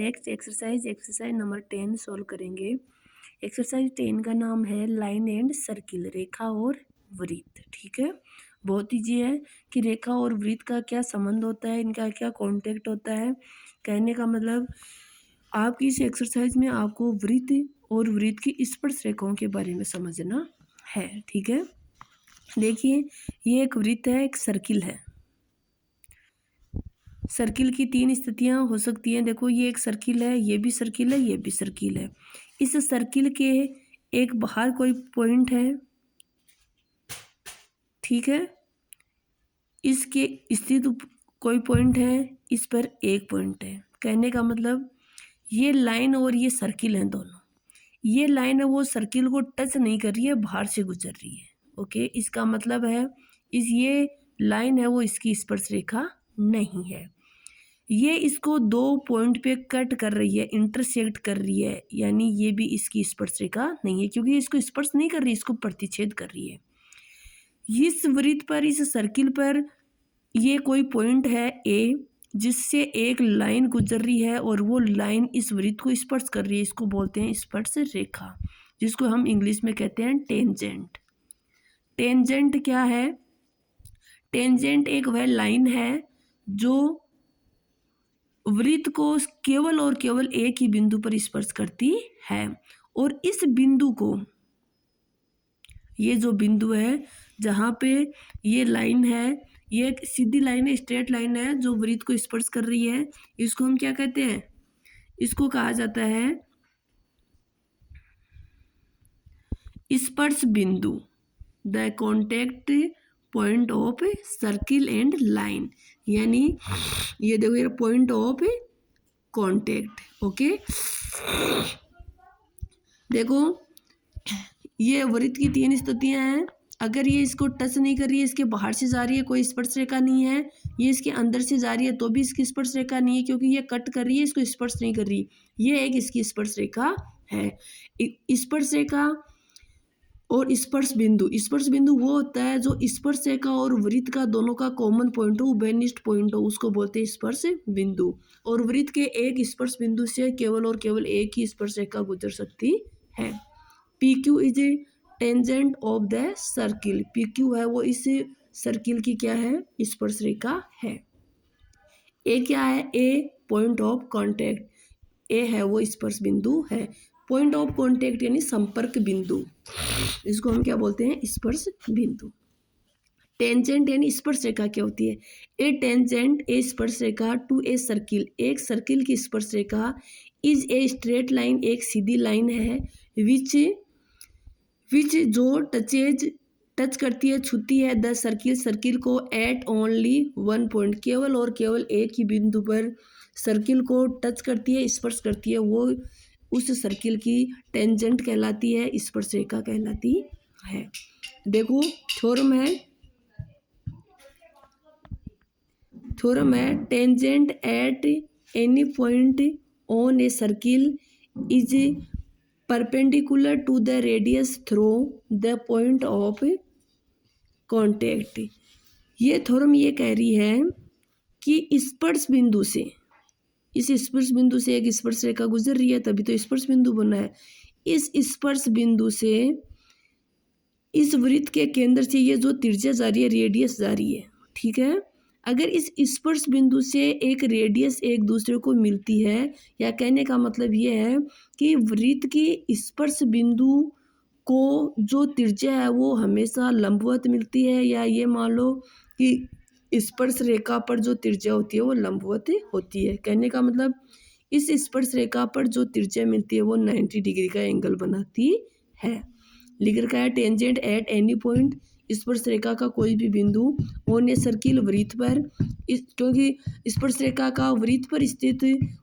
Next exercise number 10 solve करेंगे। Exercise 10 का नाम है लाइन एंड सर्किल, रेखा और वृत्त। ठीक है, बहुत ईजी है कि रेखा और वृत्त का क्या संबंध होता है, इनका क्या कॉन्टेक्ट होता है। कहने का मतलब आपकी इस एक्सरसाइज में आपको वृत्त और वृत्त की स्पर्श रेखाओं के बारे में समझना है। ठीक है, देखिए ये एक वृत्त है, एक सर्किल है। सर्किल की 3 स्थितियां हो सकती हैं। देखो ये एक सर्किल है, ये भी सर्किल है, ये भी सर्किल है। इस सर्किल के एक बाहर कोई पॉइंट है, ठीक है, इसके स्थित कोई पॉइंट है, इस पर एक पॉइंट है। कहने का मतलब ये लाइन और ये सर्किल हैं दोनों। ये लाइन है वो सर्किल को टच नहीं कर रही है, बाहर से गुजर रही है। ओके, इसका मतलब है ये लाइन है वो इसकी स्पर्श रेखा नहीं है। ये इसको 2 पॉइंट पे कट कर रही है, इंटरसेक्ट कर रही है, यानी ये भी इसकी स्पर्श रेखा नहीं है, क्योंकि इसको स्पर्श नहीं कर रही, इसको प्रतिच्छेद कर रही है। इस वृत्त पर, इस सर्किल पर ये कोई पॉइंट है ए, जिससे एक लाइन गुजर रही है और वो लाइन इस वृत्त को स्पर्श कर रही है। इसको बोलते हैं स्पर्श रेखा, जिसको हम इंग्लिश में कहते हैं टेंजेंट। टेंजेंट क्या है? टेंजेंट एक वह लाइन है जो वृत्त को केवल और केवल एक ही बिंदु पर स्पर्श करती है। और इस बिंदु को, ये जो बिंदु है जहाँ पे ये लाइन है, ये एक सीधी लाइन है, स्ट्रेट लाइन है जो वृत्त को स्पर्श कर रही है, इसको हम क्या कहते हैं? इसको कहा जाता है स्पर्श बिंदु, the contact point of circle and line. यानी ये देखो ये पॉइंट ऑफ कॉन्टेक्ट। ओके, देखो ये वृत्त की 3 स्थितियां हैं। अगर ये इसको टच नहीं कर रही है, इसके बाहर से जा रही है, कोई स्पर्श रेखा नहीं है, ये इसके अंदर से जा रही है तो भी इसकी स्पर्श रेखा नहीं है, क्योंकि ये कट कर रही है, इसको स्पर्श नहीं कर रही, ये एक इसकी स्पर्श रेखा है। स्पर्श रेखा और स्पर्श बिंदु, स्पर्श बिंदु वो होता है जो स्पर्श रेखा और वृत्त का दोनों का कॉमन पॉइंट हो, बेनिस्ट पॉइंट हो, उसको बोलते हैं स्पर्श बिंदु। और वृत्त के एक स्पर्श बिंदु से केवल और केवल एक ही स्पर्श रेखा गुजर सकती है। PQ is a tangent of the circle. PQ है वो इस सर्किल की क्या है? स्पर्श रेखा है। ए क्या है? ए पॉइंट ऑफ कॉन्टेक्ट, ए है वो स्पर्श बिंदु है। पॉइंट ऑफ कॉन्टेक्ट यानी संपर्क बिंदु, इसको हम क्या बोलते हैं? स्पर्श बिंदु। टेंजेंट यानी स्पर्श रेखा क्या होती है? ए टेंजेंट, ए स्पर्श रेखा, टू ए सर्किल, एक सर्किल की स्पर्श रेखा, इज ए स्ट्रेट लाइन, एक सीधी लाइन है, विच जो टच करती है, छूती है, द सर्किल, सर्किल को, एट ओनली 1 पॉइंट, केवल और केवल एक ही बिंदु पर सर्किल को टच करती है, स्पर्श करती है, वो उस सर्किल की टेंजेंट कहलाती है, स्पर्श रेखा कहलाती है। देखो थ्योरम है tangent at any point on a circle is perpendicular to the radius through the point of contact. ये थ्योरम ये कह रही है कि स्पर्श बिंदु से, इस स्पर्श बिंदु से एक स्पर्श रेखा गुजर रही है, तभी तो स्पर्श बिंदु बना है। इस स्पर्श बिंदु से इस वृत्त के केंद्र से ये जो त्रिज्या जा रही है, रेडियस जा रही है, ठीक है। अगर इस स्पर्श बिंदु से एक रेडियस एक दूसरे को मिलती है, या कहने का मतलब ये है कि वृत्त की स्पर्श बिंदु को जो त्रिज्या है वो हमेशा लंबवत मिलती है, या ये मान लो कि स्पर्श रेखा पर जो त्रिज्या होती है वो लंबवत होती है। कहने का मतलब इस स्पर्श रेखा पर जो त्रिज्या मिलती है वो 90 डिग्री का एंगल बनाती है। लिख रखा है टेंजेंट एट एनी पॉइंट, स्पर्श रेखा का कोई भी बिंदु, ऑन ए सर्किल, वृत्त पर, क्योंकि स्पर्श रेखा का वृत्त पर स्थित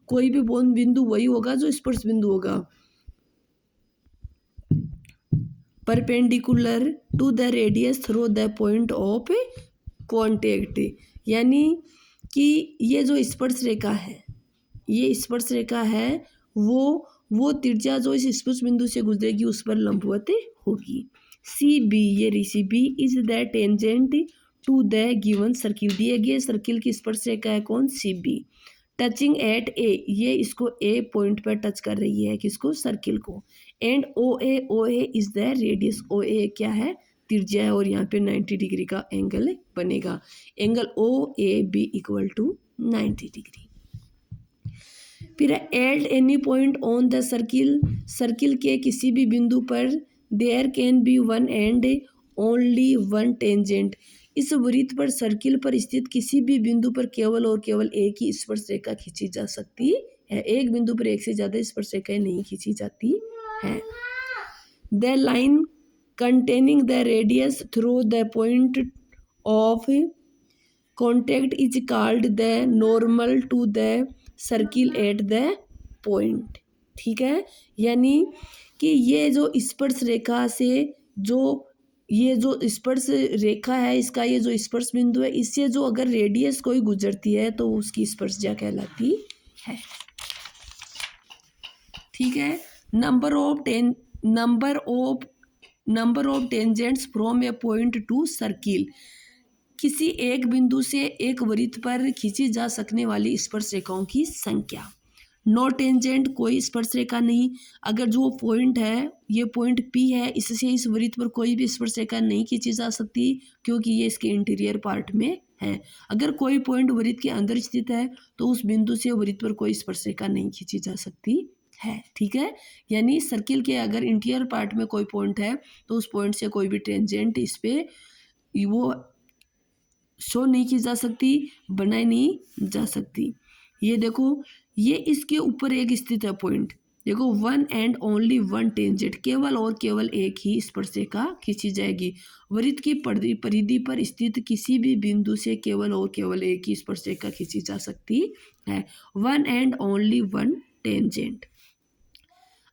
कोई भी बिंदु वही होगा जो स्पर्श बिंदु होगा, perpendicular to the radius through the point of contact. यानी कि ये जो स्पर्श रेखा है, ये स्पर्श रेखा है वो त्रिज्या जो इस स्पर्श बिंदु से गुजरेगी उस पर लंबवत होगी। CB, ये ऋषि B is the tangent to the given circle, दिए गए सर्किल की स्पर्श रेखा है कौन? CB। टचिंग एट ए, ये इसको ए पॉइंट पर टच कर रही है, किसको, सर्किल को। And O A is the radius, O A क्या है, त्रिज्या है, और यहाँ पे 90 डिग्री का एंगल बनेगा। Angle O A B equal to 90 degree. फिर at any point on the circle, circle के किसी भी बिंदु पर there can be one and only one tangent, इस वृत्त पर सर्किल पर स्थित किसी भी बिंदु पर केवल और केवल एक ही स्पर्श रेखा खींची जा सकती है। एक बिंदु पर एक से ज्यादा स्पर्श रेखाएं नहीं खींची जाती है। The line containing the radius through the point of contact is called the normal to the circle at the point। ठीक है, यानी कि ये जो स्पर्श रेखा से जो ये जो स्पर्श रेखा है, इसका ये जो स्पर्श बिंदु है, इससे जो अगर रेडियस कोई गुजरती है तो उसकी स्पर्शज्या कहलाती है। ठीक है, number of tangents from A point two circle, किसी एक बिंदु से एक वृत्त पर खींची जा सकने वाली स्पर्श रेखाओं की संख्या। नो टेंजेंट, कोई स्पर्श रेखा नहीं। अगर जो पॉइंट है, ये पॉइंट पी है, इससे इस वृत्त पर कोई भी स्पर्श रेखा नहीं खींची जा सकती, क्योंकि ये इसके इंटीरियर पार्ट में है। अगर कोई पॉइंट वृत्त के अंदर स्थित है तो उस बिंदु से वृत्त पर कोई स्पर्श रेखा नहीं खींची जा सकती है। ठीक है, यानी सर्किल के अगर इंटीरियर पार्ट में कोई पॉइंट है तो उस पॉइंट से कोई भी टेंजेंट इस पे वो शो नहीं की जा सकती, बनाई नहीं जा सकती। ये देखो, ये इसके ऊपर एक स्थित है पॉइंट, देखो one and only one tangent, केवल और केवल एक ही स्पर्श रेखा खींची जाएगी। वृत्त की परिधि पर स्थित किसी भी बिंदु से केवल और केवल एक ही स्पर्श रेखा खींची जा सकती है, one and only one tangent.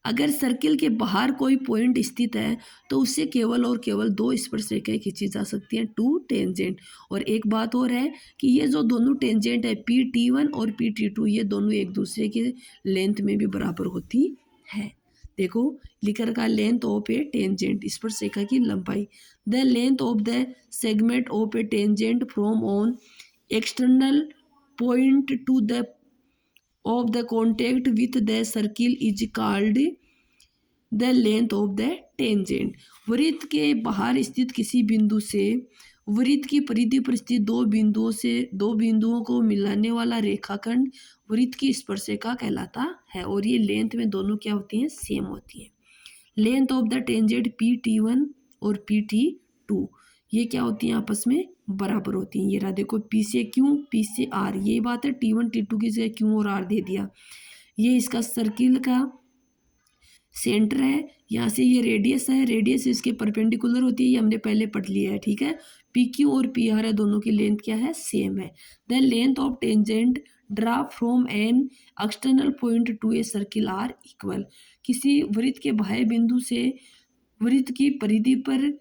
अगर सर्किल के बाहर कोई पॉइंट स्थित है तो उससे केवल और केवल दो स्पर्श रेखाएं खींची जा सकती हैं, टू टेंजेंट। और एक बात और है कि ये जो दोनों टेंजेंट है PT1 और PT2, ये दोनों एक दूसरे के लेंथ में भी बराबर होती है। देखो लिखा रखा, लेंथ ऑफ ए टेंजेंट, स्पर्श रेखा की लंबाई। The length of the segment of A tangent from on external point to the of the contact with the circle is called the length of the tangent। वृत्त के बाहर स्थित किसी बिंदु से वृत्त की परिधि पर स्थित दो बिंदुओं को मिलाने वाला रेखाखंड वृत्त की स्पर्शरेखा कहलाता है, और ये लेंथ में दोनों क्या होती हैं, सेम होती है। Length of the tangent PT1 और PT2 ये क्या होती हैं, आपस में बराबर होती हैं। ये रहा देखो, P से Q, P से R, ये बात है। T1 T2 की जगह Q और R दे दिया। ये इसका सर्किल का सेंटर है, यहाँ से ये रेडियस है, रेडियस इसके परपेंडिकुलर होती है, ये हमने पहले पढ़ लिया है। ठीक है, PQ और PR है, दोनों की लेंथ क्या है, सेम है। The length of tangent draw from an external point to a circle are equal, किसी वृत्त के बाह्य बिंदु से वृत्त की परिधि पर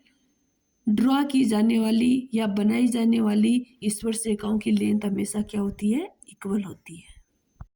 ड्रॉ की जाने वाली या बनाई जाने वाली स्पर्श रेखाओं की लेंथ हमेशा क्या होती है, इक्वल होती है।